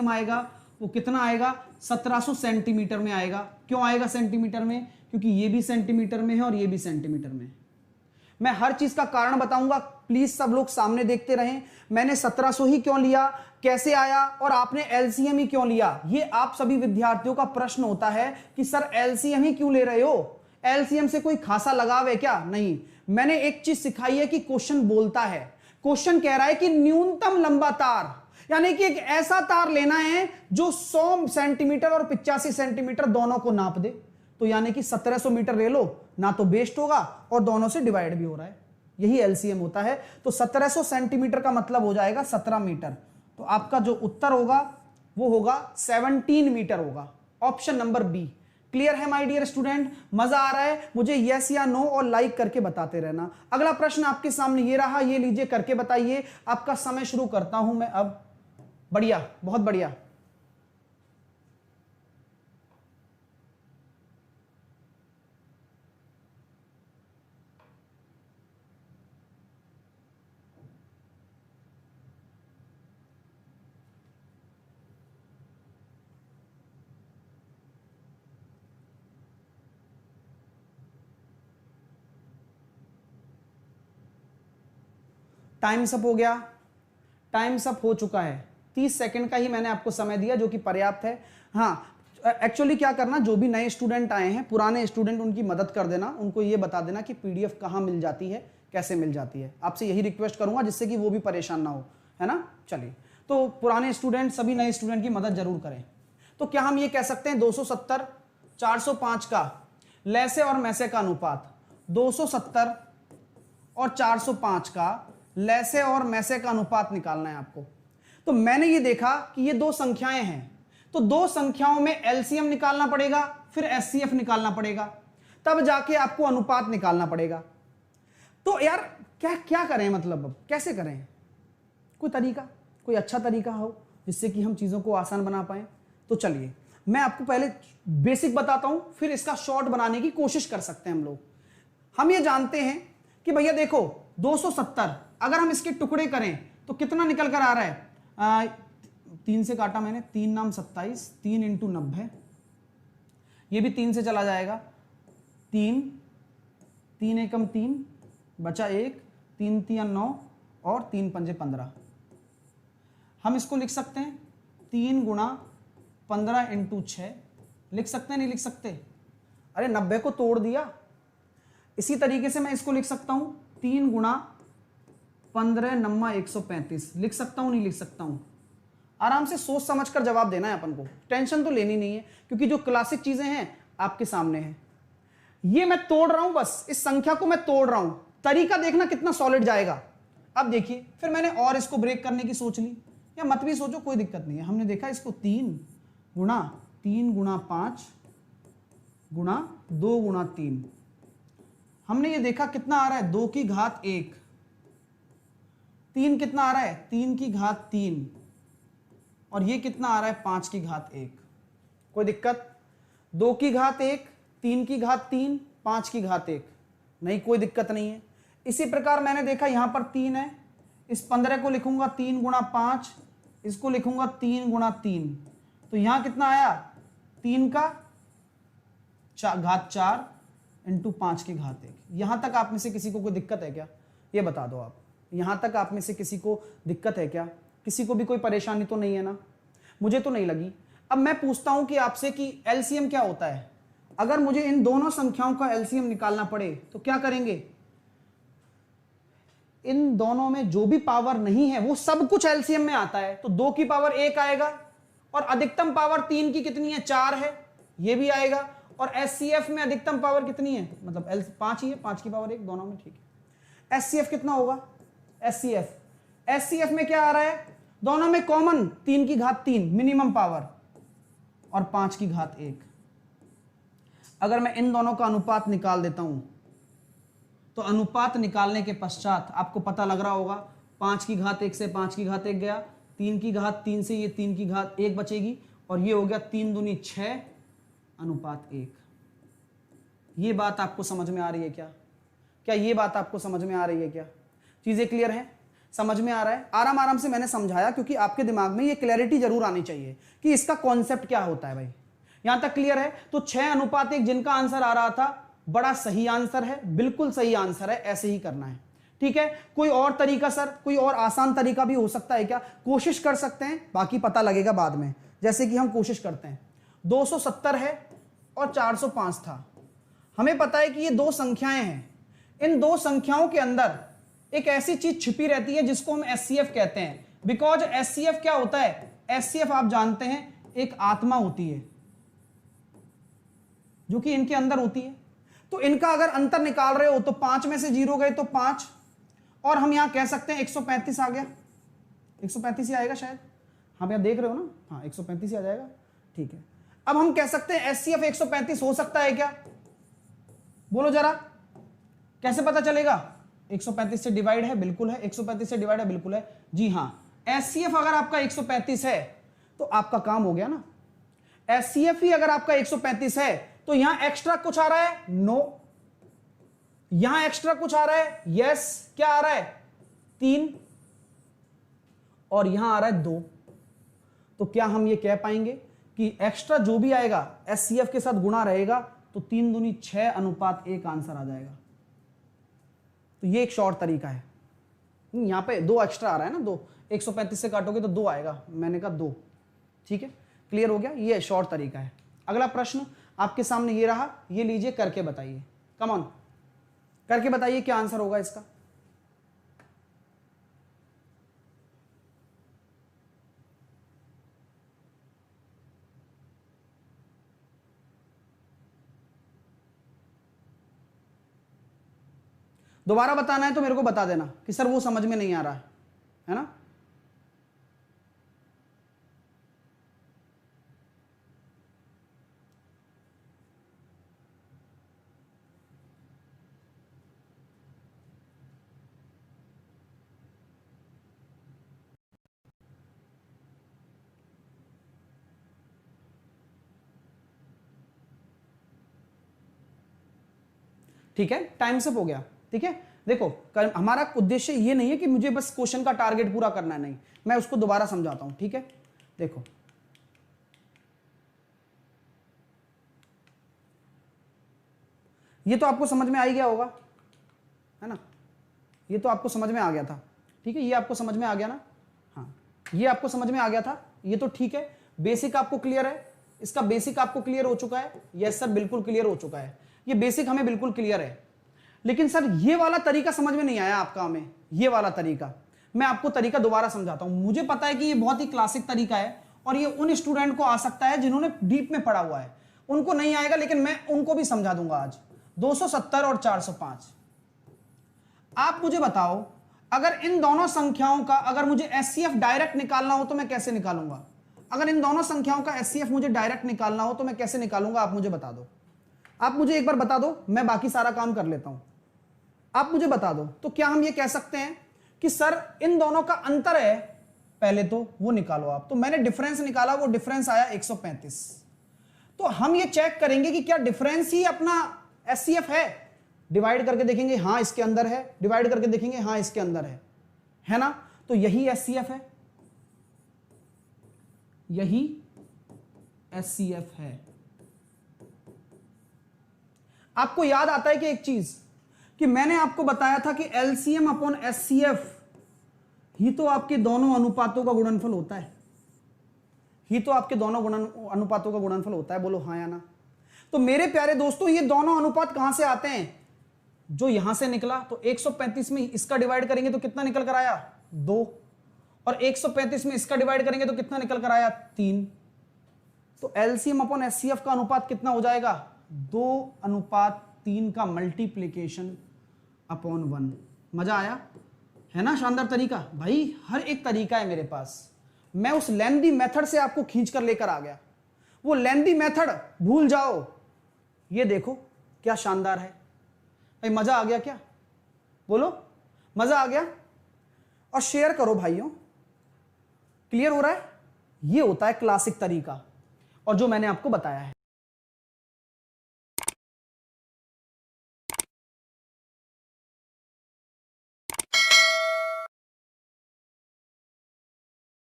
LCM आएगा वो कितना आएगा, 1700 सेंटीमीटर में आएगा। क्यों आएगा सेंटीमीटर में, क्योंकि ये भी सेंटीमीटर में है और ये भी सेंटीमीटर में है। मैं हर चीज का कारण बताऊंगा, प्लीज सब लोग सामने देखते रहें। मैंने 1700 ही क्यों लिया, कैसे आया, और आपने एलसीएम ही क्यों लिया, ये आप सभी विद्यार्थियों का प्रश्न होता है कि सर एलसीएम ही क्यों ले रहे हो, एलसीएम से कोई खासा लगाव है क्या? नहीं, मैंने एक चीज सिखाई है कि क्वेश्चन बोलता है, क्वेश्चन कह रहा है कि न्यूनतम लंबा तार, यानी कि एक ऐसा तार लेना है जो 100 सेंटीमीटर और 85 सेंटीमीटर दोनों को नाप दे। तो यानी कि 1700 मीटर ले लो, ना तो वेस्ट होगा और दोनों से डिवाइड भी हो रहा है, यही एलसीएम होता है। तो 1700 सेंटीमीटर का मतलब हो जाएगा 17 मीटर। तो आपका जो उत्तर होगा वो होगा 17 मीटर होगा, ऑप्शन नंबर बी। क्लियर है माय डियर स्टूडेंट? मजा आ रहा है? मुझे यस या नो और लाइक करके बताते रहना। अगला प्रश्न आपके सामने ये रहा, ये लीजिए, करके बताइए। आपका समय शुरू करता हूं मैं अब। बढ़िया, बहुत बढ़िया। टाइम्स अप हो गया, टाइम्स अप हो चुका है। 30 सेकंड का ही मैंने आपको समय दिया, जो कि पर्याप्त है। हाँ, एक्चुअली क्या करना, जो भी नए स्टूडेंट आए हैं, पुराने स्टूडेंट, उनकी मदद कर देना, उनको ये बता देना कि पीडीएफ कहाँ मिल जाती है, कैसे मिल जाती है। आपसे यही रिक्वेस्ट करूंगा, जिससे कि वो भी परेशान ना हो, है ना। चलिए, तो पुराने स्टूडेंट सभी नए स्टूडेंट की मदद जरूर करें। तो क्या हम ये कह सकते हैं 270 405 का लैसे और मैसे का अनुपात, 270 और 405 का लैसे और मैसे का अनुपात निकालना है आपको। तो मैंने ये देखा कि ये दो संख्याएं हैं, तो दो संख्याओं में एलसीएम निकालना पड़ेगा, फिर एचसीएफ निकालना पड़ेगा, तब जाके आपको अनुपात निकालना पड़ेगा। तो यार क्या क्या करें, मतलब अब कैसे करें? कोई तरीका, कोई अच्छा तरीका हो जिससे कि हम चीजों को आसान बना पाए। तो चलिए मैं आपको पहले बेसिक बताता हूं, फिर इसका शॉर्ट बनाने की कोशिश कर सकते हैं हम लोग। हम ये जानते हैं कि भैया देखो 270 अगर हम इसके टुकड़े करें तो कितना निकल कर आ रहा है, 3 से काटा मैंने, 3 नाम 27, 3 इंटू 90, ये भी 3 से चला जाएगा, 3 3 एकम 3 बचा 1, 3 3 9 और 3 पंजे 15। हम इसको लिख सकते हैं 3 गुणा 15 इंटू 6, लिख सकते हैं नहीं लिख सकते? अरे 90 को तोड़ दिया। इसी तरीके से मैं इसको लिख सकता हूं 3 गुणा 15 नम्मा 135, लिख सकता हूं नहीं लिख सकता हूं? आराम से सोच समझ कर जवाब देना है अपन को, टेंशन तो लेनी नहीं है, क्योंकि जो क्लासिक चीजें हैं आपके सामने हैं। ये मैं तोड़ रहा हूं, बस इस संख्या को मैं तोड़ रहा हूं, तरीका देखना कितना सॉलिड जाएगा। अब देखिए, फिर मैंने और इसको ब्रेक करने की सोच ली, या मत भी सोचो, कोई दिक्कत नहीं है। हमने देखा इसको 3 गुणा 5 गुणा 2 गुणा 3, हमने ये देखा कितना आ रहा है, 2 की घात 1, 3 कितना आ रहा है, 3 की घात 3, और ये कितना आ रहा है, 5 की घात 1। कोई दिक्कत? 2 की घात 1, 3 की घात 3, 5 की घात 1, नहीं कोई दिक्कत नहीं है। इसी प्रकार मैंने देखा यहां पर 3 है, इस 15 को लिखूंगा 3 गुणा 5, इसको लिखूंगा 3 गुणा 3, तो यहां कितना आया, 3 का घात 4 इंटू 5 की घात 1। यहां तक आप में से किसी को कोई दिक्कत है क्या? ये बता दो आप, यहां तक आप में से किसी को दिक्कत है क्या? किसी को भी कोई परेशानी तो नहीं है ना? मुझे तो नहीं लगी। अब मैं पूछता हूं कि आपसे कि एलसीएम क्या होता है। अगर मुझे इन दोनों संख्याओं का एलसीएम निकालना पड़े तो क्या करेंगे? इन दोनों में जो भी पावर नहीं है वो सब कुछ एलसीएम में आता है। तो 2 की पावर 1 आएगा, और अधिकतम पावर 3 की कितनी है, 4 है, ये भी आएगा। और एचसीएफ में अधिकतम पावर कितनी है, मतलब 5 ही है, 5 की पावर 1 दोनों में, ठीक है। एचसीएफ कितना होगा? एचसीएफ में क्या आ रहा है, दोनों में कॉमन 3 की घात 3 मिनिमम पावर, और 5 की घात 1। अगर मैं इन दोनों का अनुपात निकाल देता हूं तो अनुपात निकालने के पश्चात आपको पता लग रहा होगा, 5 की घात 1 से 5 की घात 1 गया, 3 की घात 3 से ये 3 की घात 1 बचेगी, और ये हो गया 3 दूनी 6 अनुपात 1। ये बात आपको समझ में आ रही है क्या? क्या ये बात आपको समझ में आ रही है क्या? चीजें क्लियर हैं? समझ में आ रहा है? आराम आराम से मैंने समझाया क्योंकि आपके दिमाग में ये क्लैरिटी जरूर आनी चाहिए कि इसका कॉन्सेप्ट क्या होता है भाई। यहां तक क्लियर है? तो 6:1 जिनका आंसर आ रहा था, बड़ा सही आंसर है, बिल्कुल सही आंसर है, ऐसे ही करना है। ठीक है, कोई और तरीका सर, कोई और आसान तरीका भी हो सकता है क्या? कोशिश कर सकते हैं, बाकी पता लगेगा बाद में। जैसे कि हम कोशिश करते हैं, 270 है और 405 था। हमें पता है कि ये दो संख्याएं हैं, इन दो संख्याओं के अंदर एक ऐसी चीज छिपी रहती है जिसको हम एचसीएफ कहते हैं। बिकॉज एचसीएफ क्या होता है? एचसीएफ आप जानते हैं एक आत्मा होती है जो कि इनके अंदर होती है। तो इनका अगर अंतर निकाल रहे हो तो 5 में से 0 गए तो 5, और हम यहां कह सकते हैं 135 आ गया। 135 ही आएगा शायद, हम यहां देख रहे हो ना, हाँ 135 ही आ जाएगा। ठीक है, अब हम कह सकते हैं एचसीएफ 135 हो सकता है क्या? बोलो जरा, कैसे पता चलेगा? 135 से डिवाइड है, बिल्कुल है। 135 से डिवाइड है, बिल्कुल है। जी हां, एचसीएफ अगर आपका 135 है तो आपका काम हो गया ना। एचसीएफ ही अगर आपका 135 है तो यहां एक्स्ट्रा कुछ आ रहा है? नो। यहां एक्स्ट्रा कुछ आ रहा है? यस। क्या आ रहा है? 3, और यहां आ रहा है 2। तो क्या हम ये कह पाएंगे कि एक्स्ट्रा जो भी आएगा एचसीएफ के साथ गुणा रहेगा, तो 3 दूनी 6:1 आंसर आ जाएगा। तो ये एक शॉर्ट तरीका है। यहां पे 2 एक्स्ट्रा आ रहा है ना, 2 135 से काटोगे तो 2 आएगा, मैंने कहा 2। ठीक है, क्लियर हो गया? ये शॉर्ट तरीका है। अगला प्रश्न आपके सामने ये रहा, ये लीजिए, करके बताइए। कम ऑन, करके बताइए क्या आंसर होगा इसका। दोबारा बताना है तो मेरे को बता देना कि सर वो समझ में नहीं आ रहा है ना? ठीक है, टाइम से हो गया। ठीक है, देखो हमारा उद्देश्य ये नहीं है कि मुझे बस क्वेश्चन का टारगेट पूरा करना है, नहीं, मैं उसको दोबारा समझाता हूं। ठीक है, देखो ये तो आपको समझ में आ ही गया होगा, है ना? ये तो आपको समझ में आ गया था। ठीक है, ये आपको समझ में आ गया ना? हाँ, ये आपको समझ में आ गया था, ये तो ठीक है। बेसिक आपको क्लियर है, इसका बेसिक आपको क्लियर हो चुका है? यस सर, बिल्कुल क्लियर हो चुका है। ये बेसिक हमें बिल्कुल क्लियर है। लेकिन सर ये वाला तरीका समझ में नहीं आया आपका, हमें ये वाला तरीका, मैं आपको तरीका दोबारा समझाता हूं। मुझे पता है कि ये बहुत ही क्लासिक तरीका है और ये उन स्टूडेंट को आ सकता है जिन्होंने डीप में पढ़ा हुआ है, उनको नहीं आएगा, लेकिन मैं उनको भी समझा दूंगा आज। 270 और 405, आप मुझे बताओ, अगर इन दोनों संख्याओं का अगर मुझे एचसीएफ डायरेक्ट निकालना हो तो मैं कैसे निकालूंगा? अगर इन दोनों संख्याओं का एचसीएफ मुझे डायरेक्ट निकालना हो तो मैं कैसे निकालूंगा? आप मुझे बता दो, आप मुझे एक बार बता दो, मैं बाकी सारा काम कर लेता हूं। आप मुझे बता दो। तो क्या हम ये कह सकते हैं कि सर इन दोनों का अंतर है, पहले तो वो निकालो आप। तो मैंने डिफरेंस निकाला, वो डिफरेंस आया 135। तो हम ये चेक करेंगे कि क्या डिफरेंस ही अपना एचसीएफ है। डिवाइड करके देखेंगे, हाँ इसके अंदर है। डिवाइड करके देखेंगे, हाँ इसके अंदर है ना? तो यही एचसीएफ है, यही एचसीएफ है। आपको याद आता है कि एक चीज कि मैंने आपको बताया था कि एलसीएम अपॉन एचसीएफ ही तो आपके दोनों अनुपातों का गुणनफल होता है, ही तो आपके दोनों अनुपातों का गुणनफल होता है। बोलो हाँ या ना? तो मेरे प्यारे दोस्तों, ये दोनों अनुपात कहां से आते हैं? जो यहां से निकला, तो 135 में इसका डिवाइड करेंगे तो कितना निकल कर आया? 2, और 135 में इसका डिवाइड करेंगे तो कितना निकल कर आया? 3। तो एलसीएम अपॉन एचसीएफ का अनुपात कितना हो जाएगा? 2:3 का मल्टीप्लीकेशन अपॉन 1। मजा आया है ना? शानदार तरीका भाई, हर एक तरीका है मेरे पास। मैं उस लेंदी मेथड से आपको खींच कर लेकर आ गया। वो लेंदी मेथड भूल जाओ, ये देखो क्या शानदार है भाई। मजा आ गया क्या? बोलो मजा आ गया? और शेयर करो भाइयों। क्लियर हो रहा है? ये होता है क्लासिक तरीका, और जो मैंने आपको बताया है।